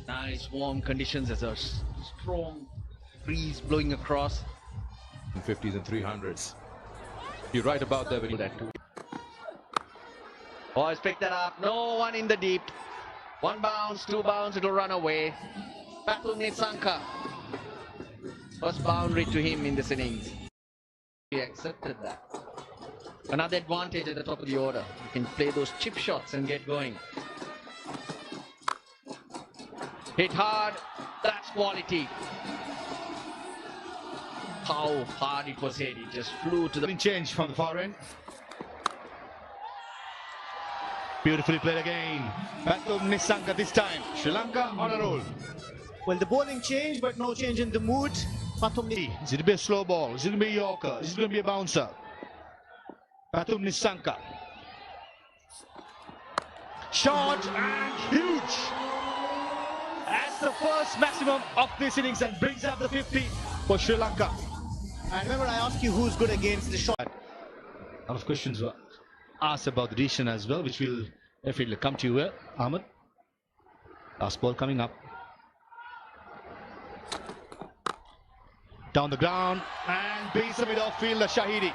Nice warm conditions as a strong breeze blowing across. 50s and 300s. You're right about that. When you that too. Boys pick that up. No one in the deep. 1 bounce, 2 bounce, it'll run away. ODI Nissanka. First boundary to him in this innings. He accepted that. Another advantage at the top of the order. You can play those chip shots and get going. Hit hard. That's quality. How hard it was hit. It just flew to the change from the far end. Beautifully played again. ODI Nissanka this time. Sri Lanka on a roll. Well, the bowling changed, but no change in the mood. Is it going to be a slow ball? Is it going to be a yorker? Is it going to be a bouncer? ODI Nissanka. Shot and huge. That's the first maximum of this innings and brings up the 50 for Sri Lanka. And remember, I asked you who's good against the shot. A lot of questions were asked about the decision as well, which will definitely come to you, Ahmed. Last ball coming up. Down the ground and beats the mid-off fielder Shahidi.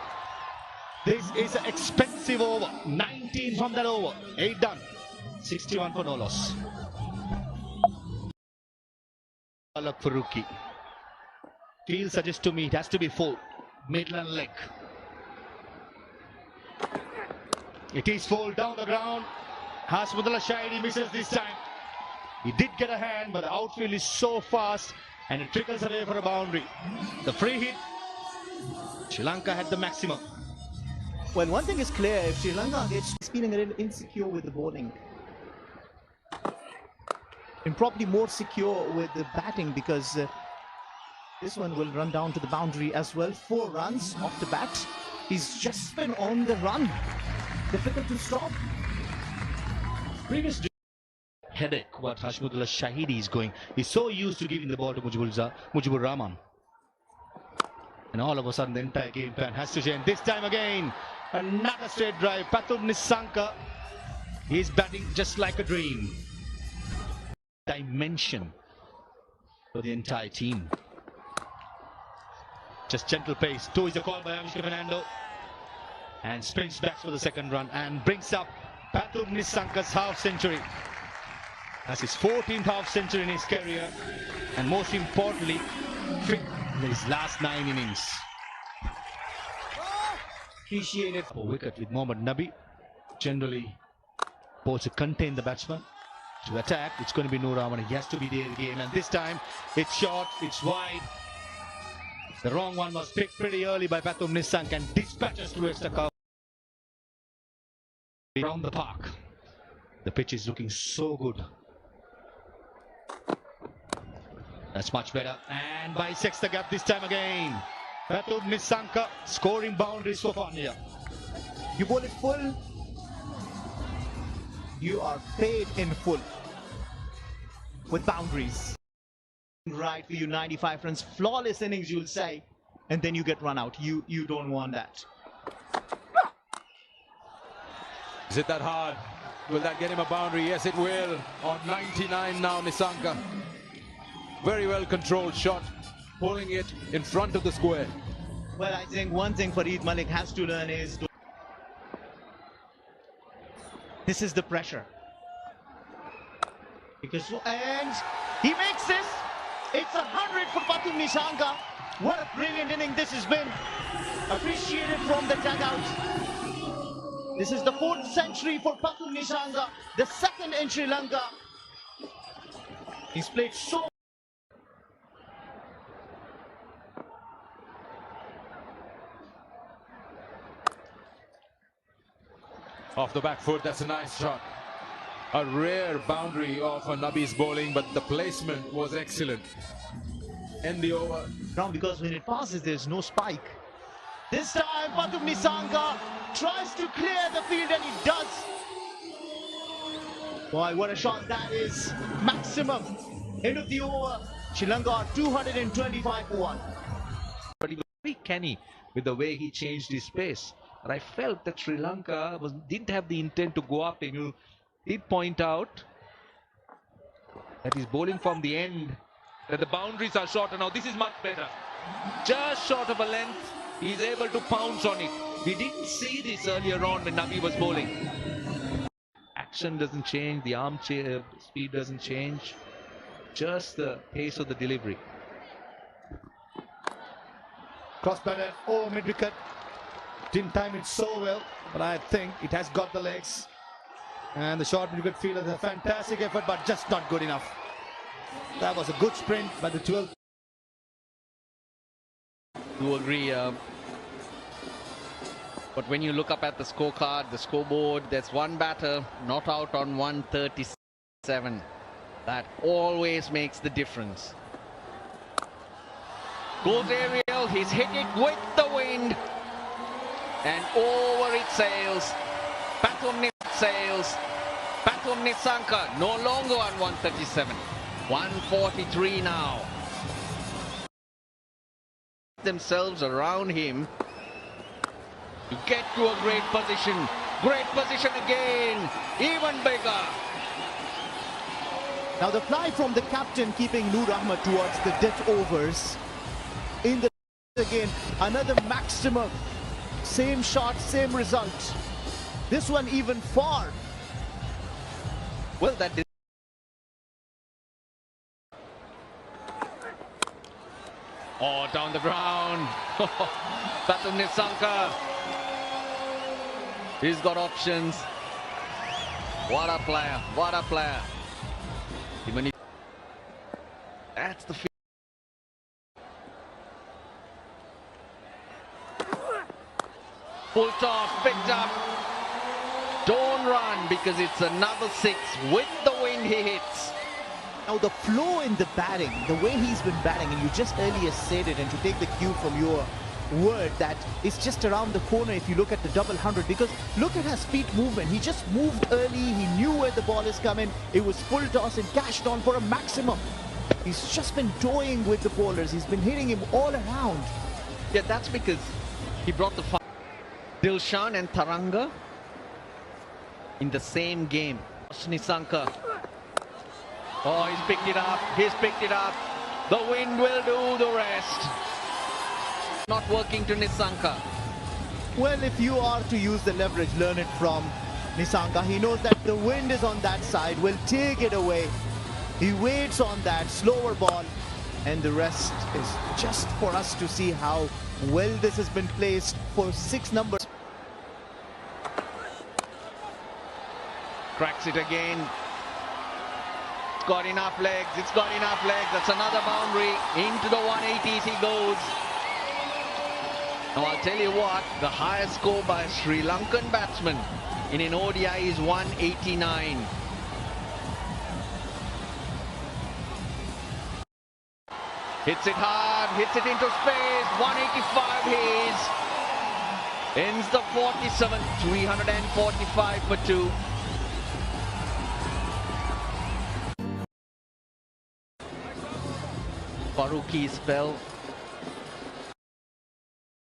This is an expensive over. 19 from that over. 8 done. 61 for no loss. Luck for rookie. Field suggests to me it has to be full. Midland leg. It is full down the ground. Hasmudullah Shahidi misses this time. He did get a hand, but the outfield is so fast and it trickles away for a boundary. The free hit. Sri Lanka had the maximum. Well, one thing is clear, if Sri Lanka gets feeling a little insecure with the bowling, and probably more secure with the batting, because this one will run down to the boundary as well. 4 runs off the bat. He's just been on the run. Difficult to stop. Previous headache what Hasmudullah Shahidi is going. He's so used to giving the ball to Mujibur Rahman. And all of a sudden the entire game plan has to change. This time again, another straight drive. ODI Nissanka is batting just like a dream. Dimension for the entire team. Just gentle pace. 2 is a call by Avishka Fernando. And sprints back for the second run and brings up ODI Nissanka's half century. That's his 14th half century in his career. And most importantly, in his last 9 innings. Appreciated. A wicket with Mohammad Nabi. Generally, balls to contain the batsman. To attack, it's going to be Noor Rahman. He has to be there again. And this time, it's short, it's wide. The wrong one was picked pretty early by ODI Nissanka and dispatches towards the cover. Around the park. The pitch is looking so good. That's much better. And bisects the gap this time again. ODI Nissanka scoring boundaries for fun here. You bowl it full, you are paid in full with boundaries. Right for you, 95 runs, flawless innings you'll say, and then you get run out. You don't want that. Is it that hard? Will that get him a boundary? Yes, it will. On 99 now, Nissanka. Very well controlled shot, pulling it in front of the square. Well, I think one thing Farid Malik has to learn is this is the pressure. Because and he makes this. It's 100 for ODI Nissanka. What a brilliant inning this has been. Appreciated from the dugout. This is the 4th century for ODI Nissanka, the 2nd in Sri Lanka. He's played so. Off the back foot, that's a nice shot. A rare boundary of Nabi's bowling, but the placement was excellent. End the over. Because when it passes, there's no spike. This time, ODI Nissanka tries to clear the field and he does. Boy, what a shot that is. Maximum. End of the over. Sri Lanka 225 for 1. But he was very canny with the way he changed his pace. And I felt that Sri Lanka didn't have the intent to go after him. You did point out that he's bowling from the end, that the boundaries are shorter. Now this is much better. Just short of a length, he's able to pounce on it. We didn't see this earlier on when Nabi was bowling. Action doesn't change, the arm speed doesn't change, just the pace of the delivery. Cross batter, oh, mid-wicket. Didn't time it so well, but I think it has got the legs. And the short mid-wicket fielder is a fantastic effort, but just not good enough. That was a good sprint by the 12th. Do agree. But when you look up at the scorecard, the scoreboard, there's one batter not out on 137. That always makes the difference. Goes aerial, he's hit it with the wind. And over it sails. Pathum sails. Pathum Nissanka no longer on 137. 143 now. Themselves around him to get to a great position. Great position again. Even bigger. Now the fly from the captain keeping Noor Ahmed towards the death overs. In the again, another maximum. Same shot, same result. This one even far. Well, that did. Oh, down the ground. Pathum Nissanka. He's got options. What a player. What a player. Even if that's the full toss, picked up. Don't run because it's another six. With the wind he hits. Now the flow in the batting, the way he's been batting, and you just earlier said it, and to take the cue from your word that it's just around the corner if you look at the double 100, because look at his feet movement. He just moved early, he knew where the ball is coming, it was full toss and cashed on for a maximum. He's just been toying with the bowlers, he's been hitting him all around. Yeah, that's because he brought the Dilshan and Taranga in the same game. Nissanka. Oh, he's picked it up. He's picked it up. The wind will do the rest. Not working to Nissanka. Well, if you are to use the leverage, learn it from Nissanka. He knows that the wind is on that side, will take it away. He waits on that slower ball, and the rest is just for us to see how well this has been placed for 6 numbers. Cracks it again. It's got enough legs. It's got enough legs. That's another boundary. Into the 180s he goes. Now I'll tell you what, the highest score by a Sri Lankan batsman in an ODI is 189. Hits it hard, hits it into space, 185 he is. Ends the 47th, 345 for 2. Faruqi spell.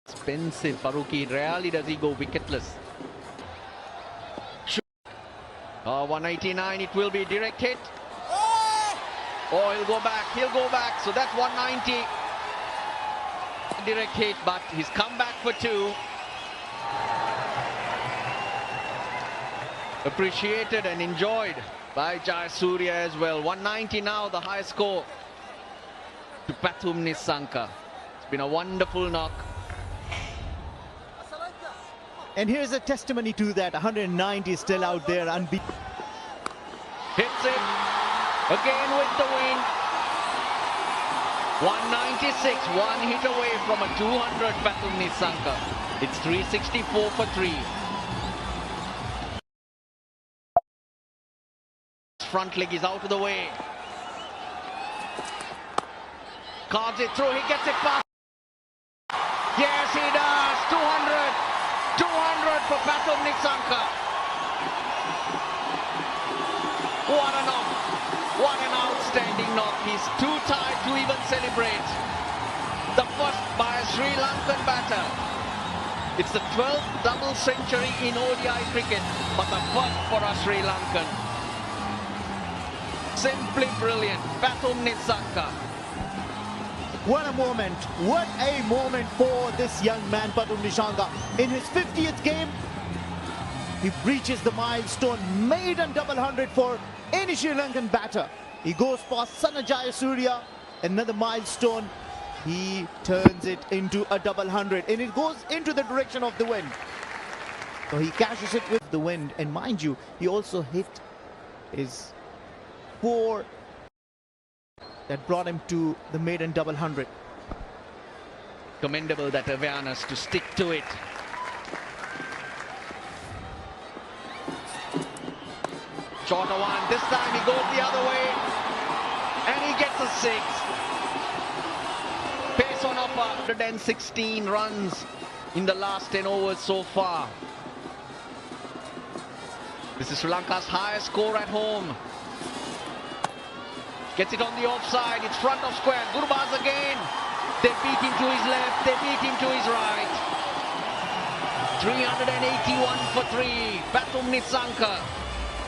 Expensive Faruqi, rarely does he go wicketless. 189, it will be direct hit. Oh, he'll go back, so that's 190. Direct hit, but he's come back for 2. Appreciated and enjoyed by Jayasuriya as well. 190 now, the high score to Pathum Nissanka. It's been a wonderful knock. And here's a testimony to that. 190 is still out there, unbeaten. Hits it again with the wind. 196, one hit away from a 200 Pathum Nissanka. It's 364 for 3. Front leg is out of the way. Carves it through, he gets it past. Yes, he does. 200. 200 for Pathum Nissanka. What a knock. What an outstanding knock. He's too tired to even celebrate. The first by a Sri Lankan batter. It's the 12th double century in ODI cricket, but the first for a Sri Lankan. Simply brilliant. Pathum Nissanka. What a moment. What a moment for this young man, Pathum Nissanka. In his 50th game, he breaches the milestone, maiden double 100 for any Sri Lankan batter. He goes past Sanajaya Surya, another milestone. He turns it into a double 100 and it goes into the direction of the wind. So he cashes it with the wind, and mind you, he also hit his 4 that brought him to the maiden double 100. Commendable, that awareness to stick to it. Shorter one, this time he goes the other way and he gets a 6. Pace on offer, 116 runs in the last 10 overs so far. This is Sri Lanka's highest score at home. Gets it on the offside, it's front of square. Gurbaz again. They beat him to his left, they beat him to his right. 381 for 3. Pathum Nissanka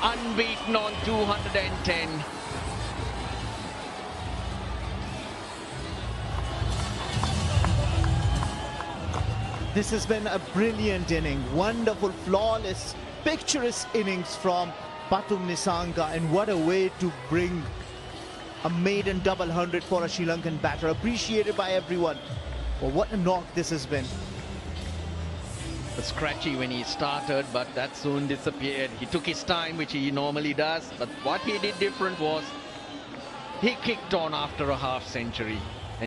unbeaten on 210. This has been a brilliant inning, wonderful, flawless, picturesque innings from Pathum Nissanka, and what a way to bring a maiden double 100 for a Sri Lankan batter, appreciated by everyone. Well, what a knock this has been. Was scratchy when he started, but that soon disappeared. He took his time, which he normally does, but what he did different was he kicked on after a half century.